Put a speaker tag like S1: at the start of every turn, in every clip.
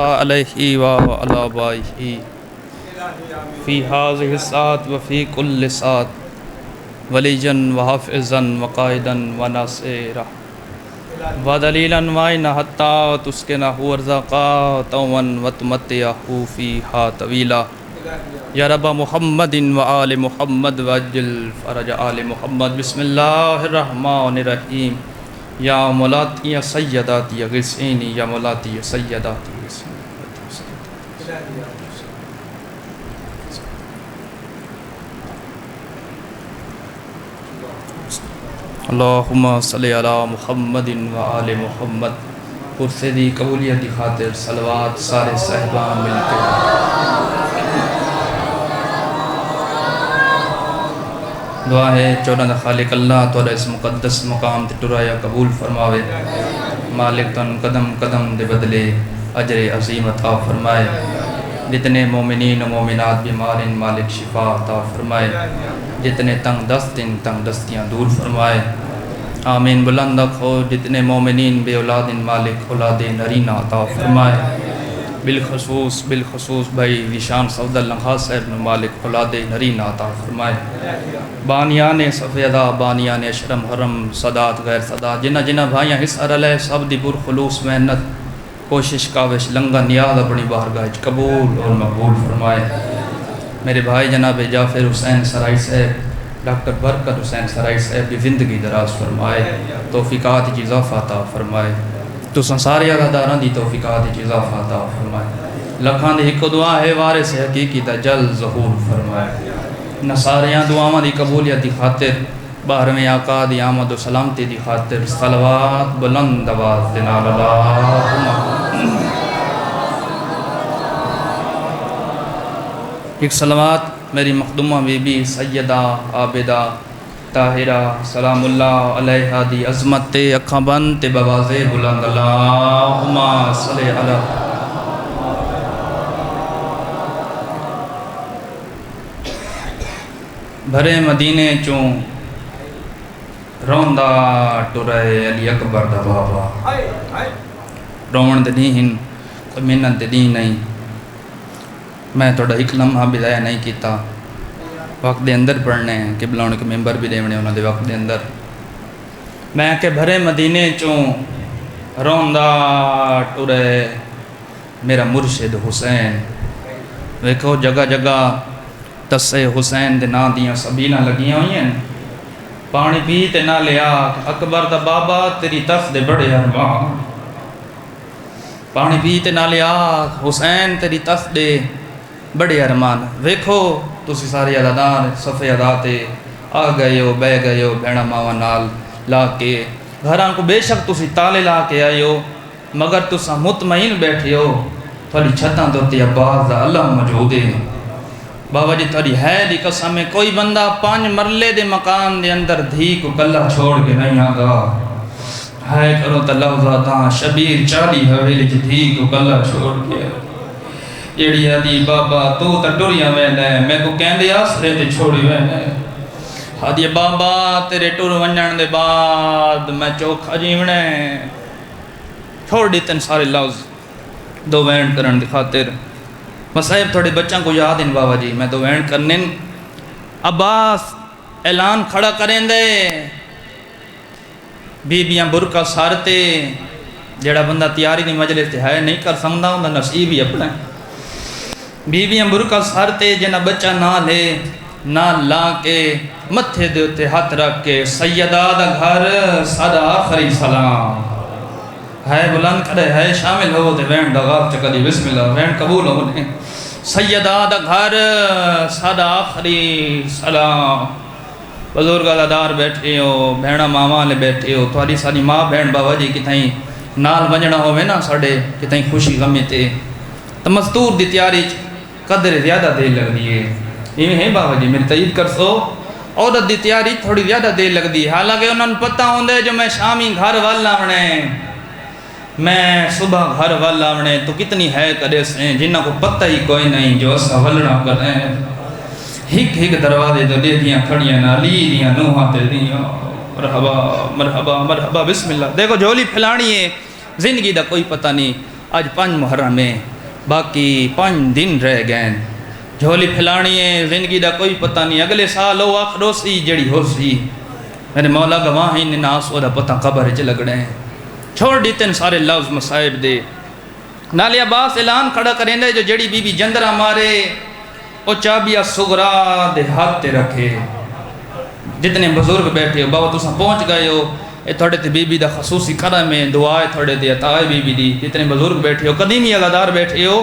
S1: علیہ وعلی آبائہ فی هذه الساعة وفی کل ساعة ولیجا وحافظا وقائدا وناصرا ودلیلا وعینا حتی تسکنہ ارزاقا طوعا وتمتعہ فیہا طویلا یا رب محمد وآل محمد وعجل فرج آل محمد. بسم اللہ الرحمن الرحیم. یا مولاتی یا سیداتی یا غسینی یا مولاتی یا سیداتی یا غسینی. اللہم صلی علی محمد و آل محمد. پرسیدی قبولیت کی خاطر صلوات سارے صحبان مل کے. دعا ہے چودہ خالق اللہ تعالیٰ اس مقدس مقام تے ٹرایا قبول فرماوے. مالک تن قدم قدم دے بدلے اجر عظیم عطا فرمائے. جتنے مومنین و مومنات بیمار ان مالک شفا عطا فرمائے. جتنے تنگ دست ان تنگ دستیاں دور فرمائے. آمین. بلند رکھو. جتنے مومنین بے اولاد ان مالک اولاد نرینہ عطا فرمائے. بالخصوص بھائی ذیشان سعود اللہ صاحب مالک اولاد نرینہ عطا فرمائے. بانیان صفیدہ بانیان اشرم حرم صدات غیر صدات جنہ جنہ بھائیاں حصہ رلے سب دی پرخلوص محنت کوشش کاوش لنگا نیاز اپنی بارگاہ قبول اور مقبول فرمائے. میرے بھائی جناب جعفر حسین سرائی صاحب ڈاکٹر برکت حسین سرائی صاحب کی زندگی دراز فرمائے. توفیقات کی اضافہ عطا فرمائے. تو سنساری عزاداران دی توفیقات کی اضافہ عطا فرمائے. لکھان دی ایک دعا ہے وارث حقیقی دا جل ظہور فرمائے. نصاریاں دعاواں دی قبولیت دی خاطر بارہویں آقا دی آمد و سلامتی دی خاطر صلوات بلند آواز دینال اللہم. ایک صلوات میری مخدومہ بی بی سیدہ عابدہ طاہرہ سلام اللہ علیہ دی عظمت تے اکھاں بند تے بواز بلند اللہم صلی علی. بھرے مدینے چوں روندہ ٹرائے علی اکبر دا بابا. رون دے نہیں ہن کوئی محنت دے نہیں نہیں. میں توڑا ایک لمحہ بھی ضائع نہیں کیتا. وقت دے اندر پڑھنے ہیں قبلہ انہوں کے ممبر بھی دیونے انہوں دے وقت دے اندر. میں کہ بھرے مدینے چوں روندہ ٹرائے میرا مرشد حسین. ویکھو جگہ جگہ تسے حسین دے نا دیاں سبیلہ لگیاں ہوئی ہیں. پانی پی تے نہ لیا اکبر دا بابا تیری تف دے بڑے ارمان. پانی پی تے نہ لیا حسین تیری تف دے بڑے ارمان. ویکھو تسی سارے عددار صفحے عداتے آ گئے ہو بے گئے ہو بھیڑا ماوا نال لا کے گھران کو بے شک تسی تالے لا کے آئے ہو مگر تسا مطمئن بیٹھے ہو تھوڑی چھتاں دوتی عباس دا اللہ موجود ہے. بابا جی تھوڑی ہے دی قسم میں کوئی بندہ 5 مرلے دے مکان دے اندر دھی کو کلہ چھوڑ کے نہیں آگا. ہے کرو تا لفظاتاں شبیر 40 حویلی جی دھی کو کلہ چھوڑ کے ایڑی آدھی بابا تو تا ٹوریاں وینے میں کو کہندے آسرے تے چھوڑی وینے. آدھی بابا تیرے ٹور ونجن دے بعد میں چوکھا جیونے چھوڑ دیتن سارے لفظ دو وینڈ کرن دی خاطر. مسائب تھوڑے بچوں کو یاد ہیں بابا جی میں دو وینڈ کرنے. عباس اعلان کھڑا کریں دے بیبیاں برکہ سارتے جڑا بندہ تیاری دی مجلس تے ہے نہیں کر سکتا ہوں نصیب ہی اپنا. بیبیاں برکہ سارتے جنہ بچہ نہ لے نہ لا کے متھے دے اتے ہاتھ رکھ کے سیدہ دا گھر سادہ آخری سلام ہے بلند کرے ہے شامل ہو دے وینڈ دغاب چکا دی بسم اللہ وینڈ قبول ہو دے. سیدہ دا گھر سادہ آخری سلام. بزرگ عزادار بیٹھے ہو بھیڑا ماما لے بیٹھے ہو تھوڑی ساری ماں بہن بابا جی کتائیں نال ونجنا ہوئے نا ساڑے کتائیں خوشی غمی تے تو مستور دی تیاری قدر زیادہ دیر لگ دیئے. یہ ہے بابا جی میری تائید کر سو عورت دی تیاری تھوڑی زیادہ دیر لگ دی. حالانکہ انہوں نے پتہ ہوندے جو میں شامی گھر والا ہونے میں صبح گھر والا ہونے تو کتنی ہے کرے سے جنہ کو پتہ ہی کوئی نہیں جو اسا ولنا کریں. ہک دروازے تو دے دیاں کھڑیاں نا لی دیاں نوہاں تے دیاں مرحبا مرحبا مرحبا بسم اللہ. دیکھو جھولی پھیلانی ہے زندگی دا کوئی پتہ نہیں. اج 5 محرم ہے، باقی 5 دن رہ گئے، جھولی پھیلانی ہے، زندگی دا کوئی پتہ نہیں، اگلے سال وہ آخر سی جڑی ہو سی، میرے مولا گواہ ہی ناس وہ دا پتہ قبر چ لگڑے ہیں، چھوڑ دیتے سارے لفظ مصائب دے۔ نالے عباس اعلان کھڑا کریں دے جو جڑی بی بی جندرہ مارے وہ چابیہ صغرا دے ہاتھ تے رکھے۔ جتنے بزرگ بیٹھے ہو بابا تساں پہنچ گئے ہو، اے تھوڑے تے بی بی دا خصوصی کرم ہے، دعائے تھوڑے دے عطائے بی بی دی، جتنے بزرگ بیٹھے ہو قدیمی اغادار بیٹھے ہو،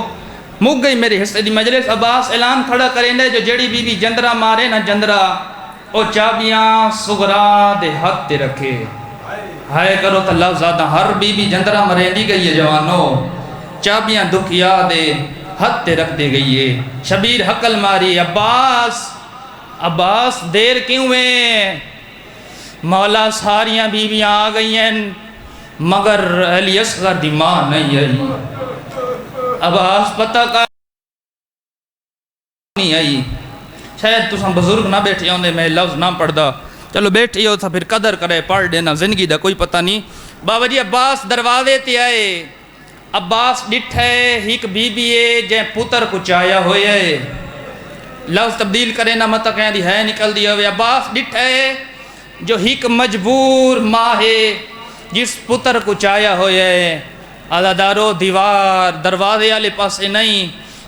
S1: مک گئی میرے حصے دی مجلس۔ عباس اعلان کھڑا کریں دے جو جڑی بی بی جندرہ مارے نہ جندرہ وہ چابیاں صغرا دے ہاتھ تے رکھے۔ ہائے کرو تا لفظ آدھا ہر بی بی جندرہ مریں دی گئی ہے جوانو، چابیاں دکھیا دے ہاتھ تے رکھ دے گئی ہے۔ شبیر حقل ماری عباس دیر کیوں ہے؟ مولا ساریاں بیویاں آ گئی ہیں مگر علی اصغر دی ماں نہیں آئی۔ عباس پتہ کا نہیں آئی، شاید تساں بزرگ نہ بیٹھے ہوندے میں لفظ نہ پڑھ دا، چلو بیٹھی ہو تھا پھر قدر کرے پڑھ دینا، زندگی دا کوئی پتہ نہیں۔ بابا جی عباس دروازے تے آئے، عباس ڈٹھے ہیک بی بی ہے جے پتر کو چایا ہوئے ہے، لفظ تبدیل کرے نہ مت کہیں دی ہے نکل دی ہوئے۔ عباس ڈٹھے جو ہیک مجبور ماں ہے جس پتر کو چایا ہوئے ہے، آدھا دارو دیوار دروازے والے پاسے نہیں،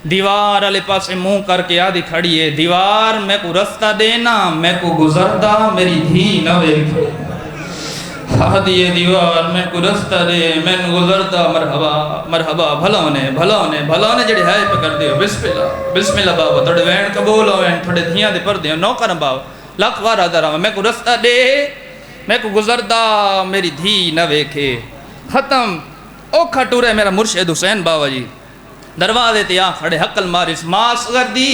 S1: دیوار والے پاسے منہ کر کے آدھی کھڑی ہے، دیوار میں کو رستہ دینا میں کو گزردہ میری دھی نہ ویکھے، آدھی دیوار میں کو رستہ دے میں گزردہ، مرحبا مرحبا بھلونے جڑے ہے پکر دیو، بسم اللہ بابا تھوڑے وین قبول ہوئے تھوڑے دھیاں دے پر دیو، نو کرم بابا لکھ وارا درہ میں کو رستہ دے میں کو گزردہ میری دھی نہ ویکھے۔ ختم اوکھا ٹورے میرا مرشد حسین بابا جی دروازے تے آ کھڑے حقل مارس ماں اصغر دی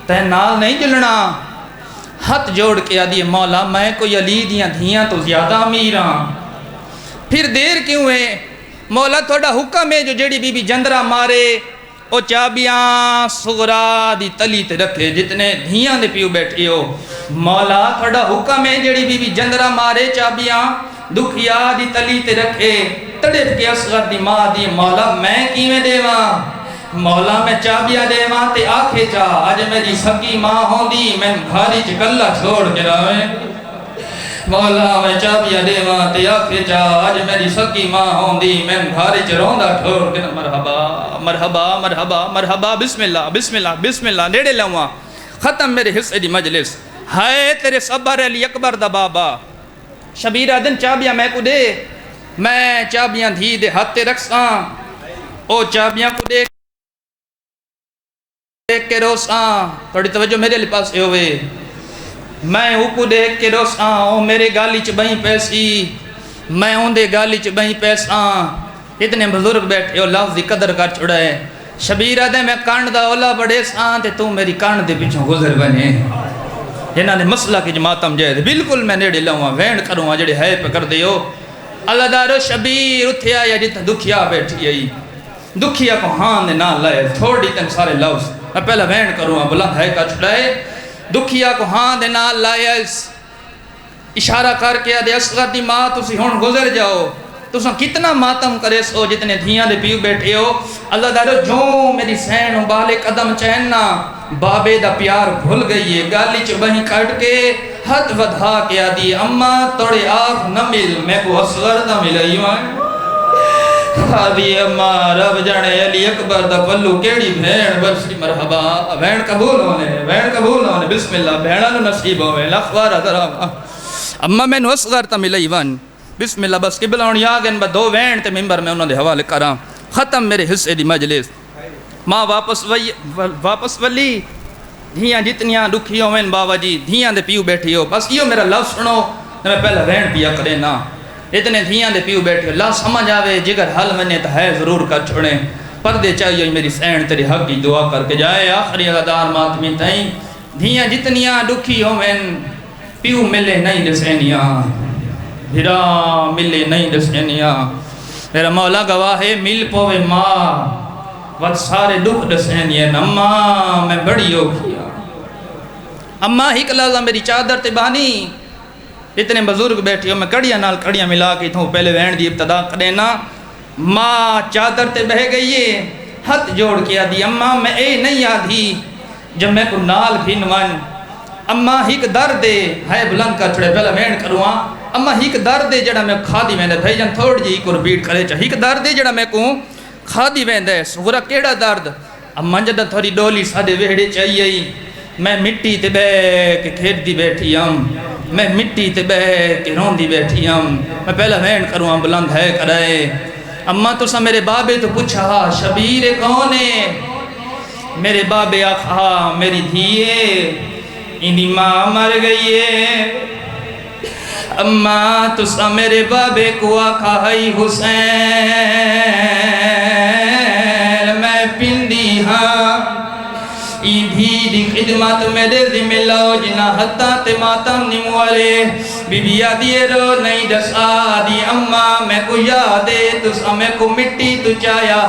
S1: تے نال نہیں جلنا، ہاتھ جوڑ کے آدھی مولا میں کوئی علی دیاں دھیاں تو زیادہ امیر ہاں، پھر دیر کیوں ہے؟ مولا تھوڑا حکم ہے جو جڑی بی بی جندرہ مارے او چابیاں صغرا دی تلی تے رکھے، جتنے دھیاں دے پیو بیٹھے ہو مولا تھوڑا حکم ہے جڑی بی بی جندرہ مارے چابیاں دکھیا دی تلی تے رکھے۔ تڑپ کے اصغر دی ماں دی مولا میں کیویں دیواں؟ مولا میں چابیاں دیواں تے آکھے چا آج میری سکی ماں ہوندی میں گھاری چ کلا چھوڑ کے راویں، مولا میں چابیاں دیواں تے آکھے چا آج میری سکی ماں ہوندی میں گھاری چ روندا چھوڑ کے، مرحبا مرحبا مرحبا مرحبا بسم اللہ بسم اللہ بسم اللہ نیڑے لواں۔ ختم میرے حصے دی مجلس، ہائے تیرے صبر علی اکبر دا بابا، شبیرہ دن چابیاں میں کو دے، میں چابیاں دھی دے ہاتھ تے رکھساں، او چابیاں کو دے کے روساں، تھوڑی توجہ میرے لئے پاس ہوئے، میں اوکو دیکھ کے روساں، او میرے گالی چ بہیں پیسی، میں اون دے گالی چ بہیں پیساں، اتنے بزرگ بیٹھے ہو لفظ دی قدر کر چھڑے۔ شبیرہ دے میں کانڈ دا اولا بڑے ساں تے تو میری کانڈ دے پیچھوں گزر بنے، جنہاں نے مسئلہ کی جماعتم جائے دے بالکل میں نیڑے لوں وینڈ کروں جڑے ہے پہ کر دیو۔ اللہ دارو شبیر اتھے آیا جتا دکھیا بیٹھی آئی، دکھیا کو ہاں دے نہ لائے تھوڑی تن سارے لفظ میں پہلا وینڈ کروں بلند ہے کا چھڑائے، دکھیا کو ہاں دے نہ لائے اشارہ کر کے آدھے اصغر دی ماں تسی ہون گزر جاؤ، تساں کتنا ماتم کرے سو جتنے دھیاں دے پیو بیٹھے ہو۔ اللہ دارو جو میری سین بالے قدم چہننا بابے دا پیار بھول گئی ہے، گالی چ بہیں کٹ کے ہاتھ ودھا کے آدھی اماں توڑے آپ نہ مل میں کو اصغر نہ ملائی وائیں، آدھی اماں رب جانے علی اکبر دا پلو کیڑی بھین برسی، مرحبا بھین قبول ہونے بسم اللہ بھینہ نو نصیب ہوئے لخوارہ درام اماں میں نو اصغر تا ملائی وائیں بسم اللہ۔ بس قبلہ ہونی آگن با دو وین تے ممبر میں انہوں نے حوالے کراں۔ ختم میرے حصے دی مجلس، ماں واپس ولی دھیاں جتنیاں دکھی ہوئیں بابا جی دھیاں دے پیو بیٹھی ہو، بس یہ میرا لفظ سنو میں پہلا وین پیا کرے نا، اتنے دھیاں دے پیو بیٹھی ہو لفظ سمجھ آوے جگر حل منے تا ہے ضرور کر چھوڑیں، پردے چاہیے میری سین تیرے حق کی دعا کر کے جائے آخری عدار ماتمی تائیں، دھیاں جتنیاں دکھی ہوئیں پیو ملے نہیں دسینیاں، بھرا ملے نہیں دسینیاں، میرا مولا گواہ ہے مل پوے ماں وقت سارے دکھ دسینیاں، اماں میں بڑی ہو کیا، اماں ہی کلالہ میری چادر تے بانی، اتنے بزرگ بیٹھے ہو میں کڑیاں نال کڑیاں ملا کے تھوں پہلے وین دی ابتدا کرینا، ماں چادر تے بہ گئی ہے، ہاتھ جوڑ کے آدھی اماں میں اے نہیں آدھی جب میں کو نال بھی نوان اماں ہیک درد دے ہے بلند کر چھڑے پہلا وین کرواں اماں ہیک درد دے جڑا میں کھا دی ویندے بھائی جان تھوڑ جی کو رپیٹ کرے چا ہیک درد دے جڑا میں کو کھا دی ویندے سورا کیڑا درد اماں جدہ تھوڑی ڈولی سادے ویڑے چاہیے میں مٹی تے بے کے کھیت دی بیٹھی ہم میں مٹی تے بے کے رون دی بیٹھی ہم میں پہلا وین کرواں بلند ہے کرائے اماں تو سا میرے بابے تو پوچھا شبیر کون ہے میرے بابے آخا میری دھیے انہی ماں مر گئی ہے اماں تو سا میرے بابے کو آخا ہے حسین میں پندی ہاں دھی دی خدمت میں دے ذمہ لاؤ جنا حتہ تے ماتم نموالے بی بی آدھیے رو نہیں دسا دی اماں میں کو یادے تو سا میں کو مٹی تو چایا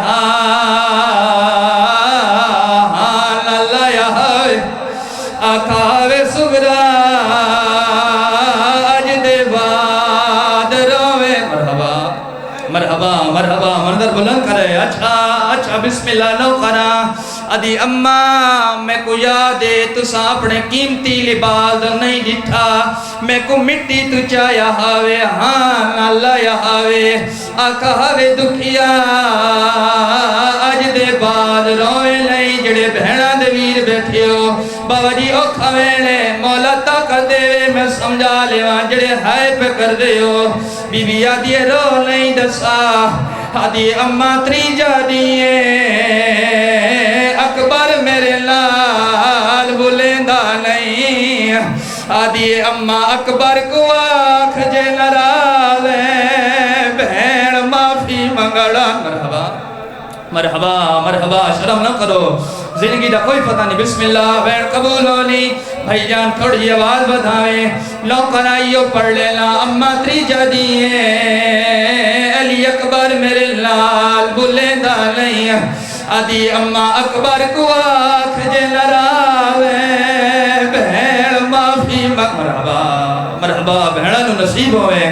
S1: لایا آکھاوے سگرا آج دے بعد روے مرحبا مرحبا مرحبا مردر بلند کرے اچھا بسم اللہ نو کرا ادھی اماں میں کو یادے تو سا اپنے قیمتی لباس نہیں دٹھا میں کو مٹی تو چایا ہاوے ہاں نالا یا ہاوے آقا ہاوے دکھیا آج دے بعد روئے نہیں جڑے بہنہ دے ویر بیٹھے ہو بابا جی او کھوینے مولا طاقت دے میں سمجھا لے وہاں جڑے ہائے پہ کر دے ہو بی بی آدھیے رو نہیں دسا آدھی اماں تری جا دیئے اکبر میرے لال بلیندہ نہیں آدھی اماں اکبر کو آنکھ جے نراز ہے بہن معافی منگڑا مرحبا مرحبا مرحبا شرم نہ کرو زندگی دا کوئی پتہ نہیں بسم اللہ بہن قبول ہونی بھائی جان تھوڑی آواز بدھائیں لوکن آئیو پڑھ لینا اماں تری جا دیئے علی اکبر میرے لال بلیندہ نہیں آدھی اماں اکبر کو آنکھ جے نراوے بہن معافی مرحبا مرحبا بہنہ نو نصیب ہوئے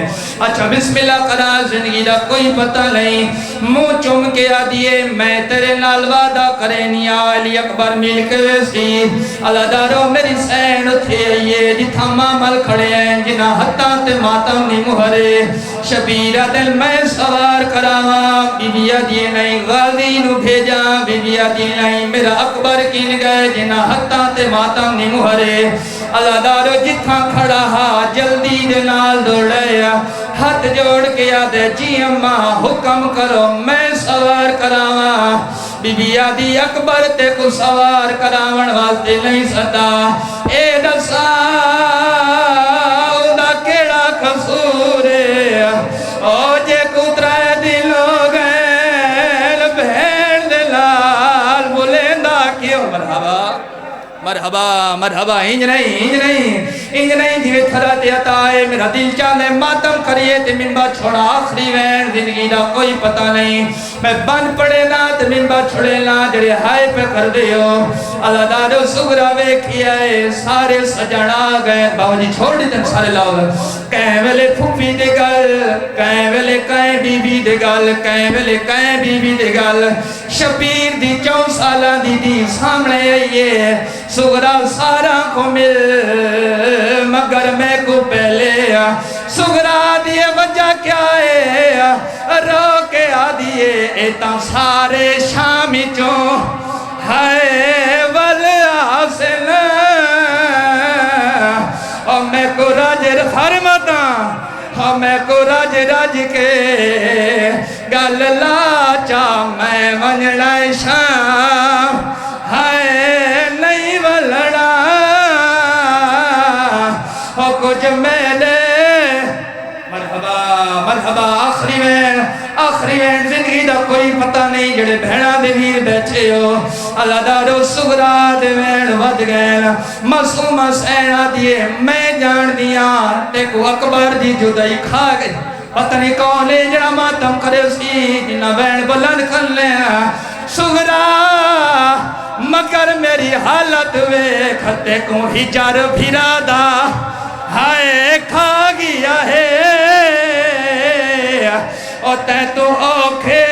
S1: اچھا بسم اللہ کرا زندگی دا کوئی پتہ نہیں منہ چم کے آدھیے میں تیرے نال وعدہ کرے نیا علی اکبر مل کے ویسی اللہ دارو میری سین تھے یہ جتھا مامل کھڑے ہیں جنہ حتہ تے ماتم نہیں مہرے شبیرہ دل میں سوار کراواں بی بی آدھیے نہیں غازی نو بھیجا بی بی آدھیے نہیں میرا اکبر کن گئے جنہ حتہ تے ماتم نہیں مہرے اللہ دارو جتھا کھڑا ہا جلدی دے نال دوڑیا ہاتھ جوڑ کے آدھے جی اماں حکم کرو میں سوار کراواں بی بی آدھی اکبر تے کو سوار کراون واسطے نہیں ستا اے دسا دا کیڑا قصور او جے کترائے دلو گئے بہن دلال بلیندہ کیوں مرحبا مرحبا مرحبا انج نہیں جوے تھرا تے عطائے میرا دل چاہنے ماتم کریے تے من بات چھوڑا آخری وین زندگی دا کوئی پتہ نہیں میں بن پڑے نا تے من بات چھوڑے نا جڑے ہائے پہ کر دے ہو اللہ دارو سگرہ ویکھیا ہے سارے سجڑا گئے باو جی چھوڑ دیتے سارے لاؤ کہیں ویلے پھوپی دے گل کہیں ویلے کہیں بی بی دے گل کہیں ویلے کہیں بی بی دے گل شبیر دی 4 سالہ دی سامنے آئیے سگرہ سارا کو مل مگر میں کو پہلے سگرہ دیئے وجہ کیا ہے رو کے آدھیے ایتا سارے شامی چوں ہائے والآسن اور میں کو راج فرمتا اور میں کو راج کے گل لاچا میں ونجڑا شام ہائے نہیں ولڑا اور کچھ میں دے مرحبا مرحبا آخری وین زندگی دا کوئی پتہ نہیں جڑے بہنہ دے ویر بیٹھے ہو اللہ دارو سگرہ دے وین ود گئے معصومہ سینہ دیئے میں جان دیا تے کو اکبر دی جدائی کھا گئے پتہ نہیں کون لے جڑا ماتم کرے سی جنہ وین بلند کر لے سگرہ مگر میری حالت وے کھتے کو ہجار بھیرا دا ہائے کھا گیا ہے اور تے تو اوکھے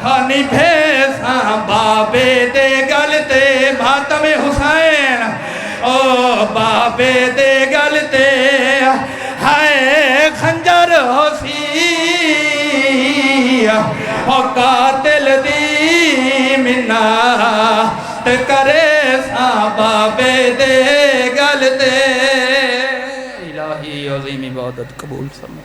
S2: ہانی بھیساں بابے دے گلتے ماتم حسین او بابے دے گلتے ہائے خنجر ہوسی او قاتل دی منات کرے ساں بابے دے گلتے
S1: الہی عظیم عبادت قبول فرما